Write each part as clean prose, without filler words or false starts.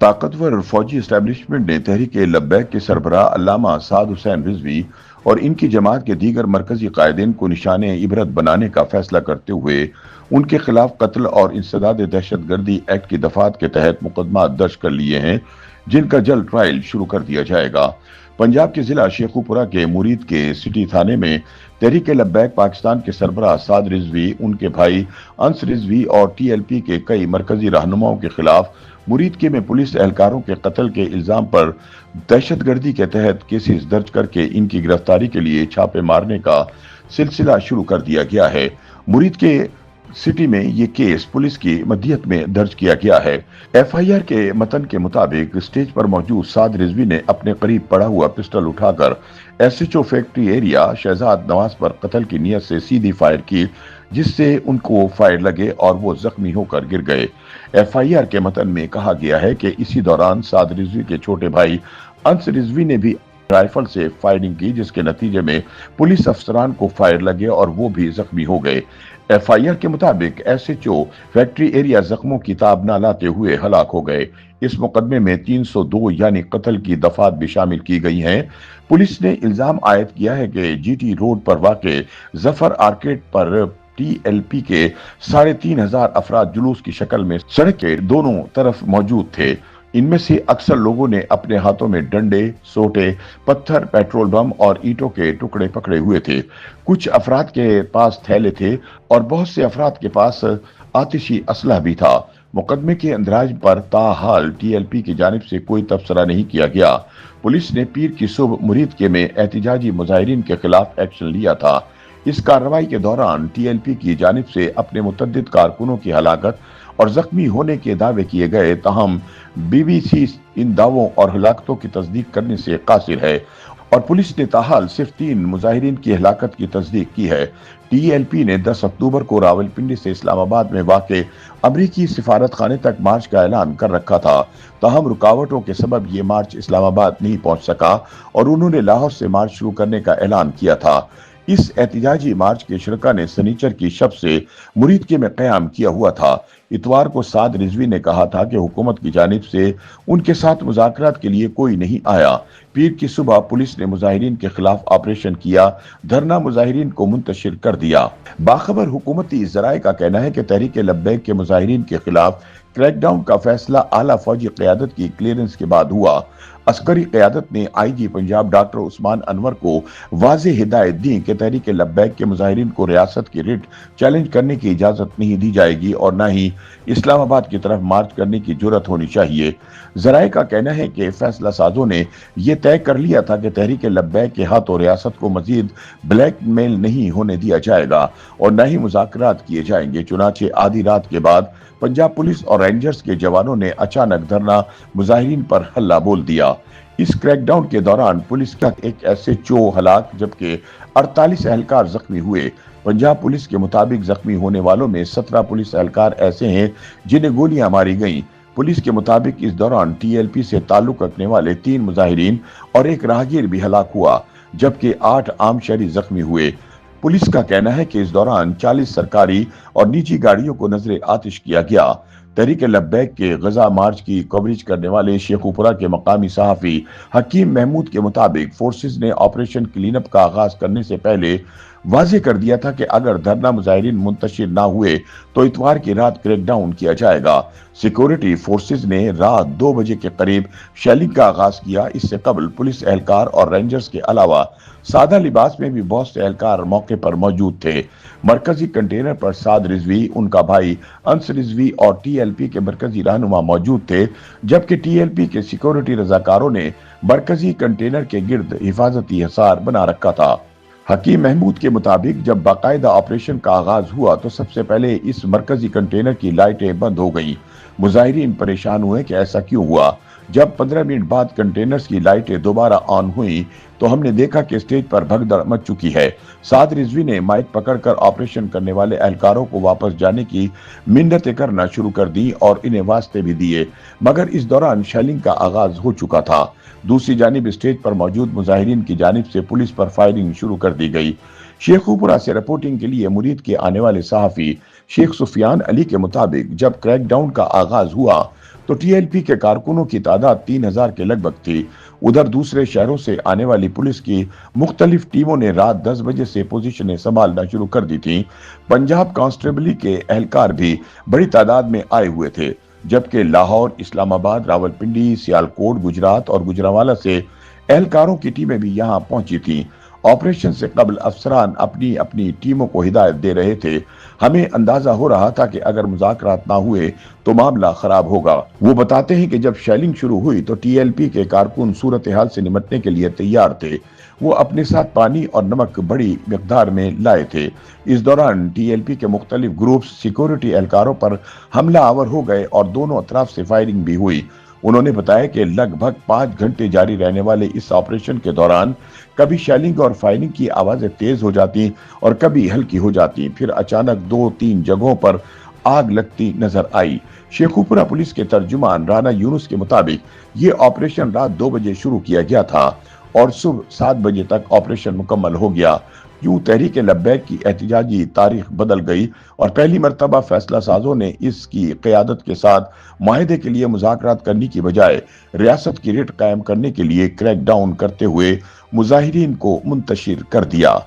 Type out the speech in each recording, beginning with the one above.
ताकतवर फौजी एस्टेब्लिशमेंट ने तहरीक लब्बैक के सरबराह अल्लामा साद हुसैन रिजवी और इनकी जमात के दीगर मरकजी कायदीन को निशाने इबरत बनाने का फैसला करते हुए उनके खिलाफ कत्ल और इंसदाद दहशतगर्दी एक्ट की दफात के तहत मुकदमा दर्ज कर लिए हैं, जिनका जल्द ट्रायल शुरू कर दिया जाएगा। पंजाब के जिला शेखुपुरा के मुरीद के सिटी थाने में तहरीक लब्बैक पाकिस्तान के सरबराह साद रिजवी, उनके भाई अंस रिजवी और टीएलपी के कई मरकजी रहनुमाओं के खिलाफ मुरीद के में पुलिस एहलकारों के कत्ल के इल्जाम पर दहशतगर्दी के तहत केसेस दर्ज करके इनकी गिरफ्तारी के लिए छापे मारने का सिलसिला शुरू कर दिया गया है। मुरीद के सिटी में ये केस पुलिस की मद्दियत में दर्ज किया गया है। एफआईआर के मतन के मुताबिक स्टेज पर मौजूद साद रिजवी ने अपने करीब पड़ा हुआ पिस्टल उठाकर SHO factory area Shahzad Nawaz पर कत्ल की नियत से सीधी फायर की, जिससे उनको फायर लगे और वो जख्मी होकर गिर गए। एफआईआर के मतन में कहा गया है कि इसी दौरान साद रिजवी के छोटे भाई अंस रिजवी ने भी राइफल से फायरिंग की, जिसके नतीजे में पुलिस अफसरान को फायर लगे और वो भी जख्मी हो गए। एफआईआर के मुताबिक एसएचओ फैक्ट्री एरिया जख्मों की ताब न लाते हुए हलाक हो गए। इस मुकदमे में 302 यानी कत्ल की दफात भी शामिल की गई हैं। पुलिस ने इल्जाम आयद किया है कि जीटी रोड पर वाक़े जफर आर्केड पर टीएलपी के 3,500 अफराद जुलूस की शक्ल में सड़क के दोनों तरफ मौजूद थे। इनमें से अक्सर लोगों ने अपने हाथों में डंडे, सोटे, पत्थर, पेट्रोल बम और ईंटों के टुकड़े पकड़े हुए थे। कुछ अफराद के पास थैले थे और बहुत से अफराद के पास आतिशी असलहा भी था। मुकदमे के अंदराज पर ताहाल टीएलपी की जानिब से कोई तबसरा नहीं किया गया। पुलिस ने पीर की सुबह मुरीद के में एहतिजाजी मुजाहिरीन के खिलाफ एक्शन लिया था। इस कार्रवाई के दौरान टीएलपी की जानिब से अपने मुतद्दिद कारकुनों की हलाकत और जख्मी होने के दावे किए गए, ताहम बीबीसी इन दावों और हलाकतों की तस्दीक करने से कासिर है और पुलिस ने ताहाल सिर्फ 3 मुजाहिरीन की हलाकत की तस्दीक की है। टीएलपी ने 10 अक्टूबर को रावलपिंडी से इस्लामाबाद में वाक़े अमरीकी सिफारत खाने तक मार्च का ऐलान कर रखा था, ताहम रुकावटों के सबब ये मार्च इस्लामाबाद नहीं पहुंच सका और उन्होंने लाहौर से मार्च शुरू करने का ऐलान किया था। इस एहतिजाजी मार्च के शुरका ने सनीचर की शब से मुरीद के में क़याम किया हुआ था। इतवार को साद रिजवी ने कहा था कि हुकूमत की जानिब से उनके साथ मुज़ाकरात के लिए कोई नहीं आया। पीर की सुबह पुलिस ने मुजाहिरीन के खिलाफ ऑपरेशन किया, धरना मुजाहिरीन को मुंतशिर कर दिया। बाखबर हुकूमती ज़राए का कहना है कि तहरीक लब्बैक के मुजाहिरीन के खिलाफ क्रैकडाउन का फैसला आला फौजी क़यादत की क्लियरेंस के बाद हुआ। अस्करी क़यादत ने आईजी पंजाब डॉक्टर उस्मान अनवर को वाज़ेह हिदायत दी कि तहरीक लब्बैक के मुजाहिरीन को रियासत की रिट चैलेंज करने की इजाज़त नहीं दी जाएगी और न ही इस्लामाबाद की तरफ मार्च करने की जुर्रत होनी चाहिए। ज़राए का कहना है कि फैसला साजों ने यह तय कर लिया था कि तहरीक लब्बैक के हाथों रियासत को मजीद ब्लैकमेल नहीं होने दिया जाएगा और न ही मुज़ाकरात किए जाएंगे। चुनाचे आधी रात के बाद पंजाब पुलिस और रेंजर्स के जवानों ने अचानक धरना मुजाहिरीन पर हल्ला बोल दिया। इस क्रैकडाउन के दौरान पुलिस का एक एसएचओ हलाक जबकि 48 एहलकार जख्मी हुए। पंजाब पुलिस के मुताबिक जख्मी होने वालों में 17 पुलिस एहलकार ऐसे हैं जिन्हें गोलियां मारी गईं। पुलिस के मुताबिक इस दौरान टीएलपी से ताल्लुक रखने वाले 3 मुजाहिरीन और एक राहगीर भी हलाक हुआ, जबकि 8 आम शहरी जख्मी हुए। पुलिस का कहना है कि इस दौरान 40 सरकारी और निजी गाड़ियों को नजर आतिश किया गया। तहरीक लब्बैक के गजा मार्च की कवरेज करने वाले शेखुपुरा के मकामी सहाफ़ी हकीम महमूद के मुताबिक फोर्सेस ने ऑपरेशन क्लीनअप का आगाज करने से पहले वाजे कर दिया था कि अगर धरना मुजाहिरीन मुंतशिर ना हुए तो इतवार की रात क्रैकडाउन किया जाएगा। सिक्योरिटी फोर्सेस ने रात 2 बजे के करीब शेलिंग का आगाज किया। इससे कबल पुलिस एहलकार और रेंजर्स के अलावा सादा लिबास में भी बहुत से एहलकार मौके पर मौजूद थे। मरकजी कंटेनर पर साद रिजवी, उनका भाई अंस रिजवी और टीएलपी के मरकजी रहनुमा मौजूद थे, जबकि टीएलपी के सिक्योरिटी रजाकारों ने मरकजी कंटेनर के गिर्द हिफाजती हिसार बना रखा था। हकीम महमूद के मुताबिक जब बाकायदा ऑपरेशन का आगाज हुआ तो सबसे पहले इस मरकजी कंटेनर की लाइटें बंद हो गईं। मुजाहिरीन परेशान हुए कि ऐसा क्यों हुआ। जब 15 मिनट बाद कंटेनर्स की लाइटें दोबारा ऑन हुई तो हमने देखा कि स्टेज पर भगदड़ मच चुकी है। साद रिजवी ने माइक पकड़कर ऑपरेशन करने वाले एहलकारों को वापस जाने की मिन्नतें करना शुरू कर दी और इन्हें वास्ते भी दिए, मगर इस दौरान शेलिंग का आगाज हो चुका था। दूसरी जानिब स्टेज पर मौजूद मुजाहिरीन की जानिब से पुलिस पर फायरिंग शुरू कर दी गई। शेखुपुरा से रिपोर्टिंग के लिए मुरीद के आने वाले सहाफी शेख सुफियान अली के मुताबिक जब क्रैकडाउन का आगाज हुआ तो टीएलपी के कारकुनों की तादाद 3000 के लगभग थी। उधर दूसरे शहरों से आने वाली पुलिस की मुख्तलिफ टीमों ने रात 10 बजे से पोजीशनें संभालना शुरू कर दी थी। पंजाब कांस्टेबली के एहलकार भी बड़ी तादाद में आए हुए थे, जबकि लाहौर, इस्लामाबाद, रावलपिंडी, सियालकोट, गुजरात और गुजरांवाला से एहलकारों की टीमें भी यहां पहुंची थीं। ऑपरेशन से कबल अफसरान अपनी अपनी टीमों को हिदायत दे रहे थे। हमें अंदाजा हो रहा था कि अगर मुज़ाकरात ना हुए तो मामला खराब होगा। वो बताते हैं कि जब शेलिंग शुरू हुई तो टीएलपी के कारकुन सूरत हाल से निपटने के लिए तैयार थे। वो अपने साथ पानी और नमक बड़ी मिकदार में लाए थे। इस दौरान टीएलपी के मुख्तलिफ ग्रुप्स सिक्योरिटी एहलकारों पर हमला आवर हो गए और दोनों अतराफ से फायरिंग भी हुई। उन्होंने बताया कि लगभग 5 घंटे जारी रहने वाले इस ऑपरेशन के दौरान कभी शेलिंग और फायरिंग की आवाजें तेज हो जाती और कभी हल्की हो जाती। फिर अचानक 2-3 जगहों पर आग लगती नजर आई। शेखुपुरा पुलिस के तर्जुमान राना यूनुस के मुताबिक ये ऑपरेशन रात 2 बजे शुरू किया गया था और सुबह 7 बजे तक ऑपरेशन मुकम्मल हो गया। यूं तहरीक लब्बैक की एहतिजाजी तारीख बदल गई और पहली मर्तबा फैसला साजों ने इसकी क़यादत के साथ माहिदे के लिए मुज़ाकरात करने की बजाय रियासत की रेट कायम करने के लिए क्रैकडाउन करते हुए मुजाहिरीन को मुंतशिर कर दिया।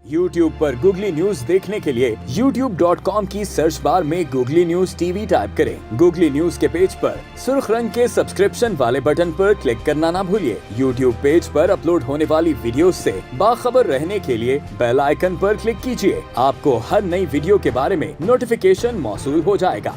YouTube पर गूगली न्यूज देखने के लिए youtube.com की सर्च बार में गूगली न्यूज टीवी टाइप करें। गूगली न्यूज के पेज पर सुर्ख रंग के सब्सक्रिप्शन वाले बटन पर क्लिक करना ना भूलिए। YouTube पेज पर अपलोड होने वाली वीडियोस से बाखबर रहने के लिए बेल आइकन पर क्लिक कीजिए। आपको हर नई वीडियो के बारे में नोटिफिकेशन मौसूल हो जाएगा।